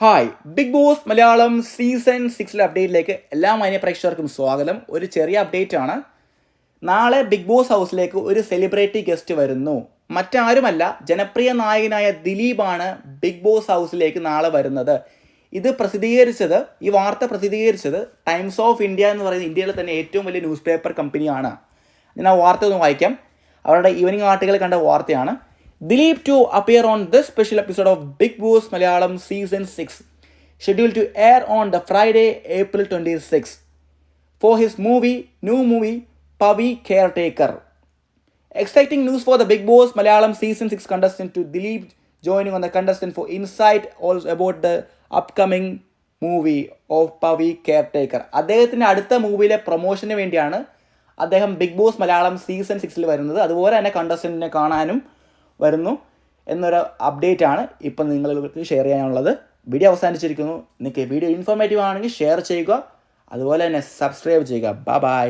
Hi Bigg Boss Malayalam season 6 അപ്ഡേറ്റിലേക്ക് എല്ലാ മാന്യ പ്രേക്ഷകർക്കും സ്വാഗതം. ഒരു ചെറിയ അപ്ഡേറ്റ് ആണ്. നാളെ ബിഗ് ബോസ് ഹൗസിലേക്ക് ഒരു സെലിബ്രിറ്റി ഗസ്റ്റ് വരുന്നു. മറ്റാരുമല്ല, ജനപ്രിയ നായകനായ ദിലീപാണ് ബിഗ് ബോസ് ഹൗസിലേക്ക് നാളെ വരുന്നത്. ഈ വാർത്ത പ്രസിദ്ധീകരിച്ചത് ടൈംസ് ഓഫ് ഇന്ത്യ എന്ന് പറയുന്ന ഇന്ത്യയിലെ തന്നെ ഏറ്റവും വലിയ ന്യൂസ് പേപ്പർ കമ്പനിയാണ്. ഞാൻ ആ വാർത്ത ഒന്ന് വായിക്കാം. അവരുടെ ഈവനിങ് ആർട്ടിക്കിൾ കണ്ട വാർത്തയാണ്. Dileep to appear on this special episode of Bigg Boss Malayalam Season 6, scheduled to air on the Friday, April 26, for his new movie, Pavi Caretaker. Exciting news for the Bigg Boss Malayalam Season 6 contestant to Dileep joining on the contestant for insight also about the upcoming movie of Pavi Caretaker. അദ്ദേഹത്തിൻ്റെ അടുത്ത മൂവിയിലെ പ്രൊമോഷന് വേണ്ടിയാണ് അദ്ദേഹം big Boss Malayalam season 6 വരുന്നത്. അതുപോലെ തന്നെ കണ്ടസ്റ്റൻറ്റിനെ കാണാനും വരുന്നു എന്നൊരു അപ്ഡേറ്റ് ആണ് ഇപ്പം നിങ്ങൾക്ക് ഷെയർ ചെയ്യാനുള്ളത്. വീഡിയോ അവസാനിച്ചിരിക്കുന്നു. നിങ്ങൾക്ക് വീഡിയോ ഇൻഫോർമേറ്റീവ് ആണെങ്കിൽ ഷെയർ ചെയ്യുക, അതുപോലെ തന്നെ സബ്സ്ക്രൈബ് ചെയ്യുക. ബൈ.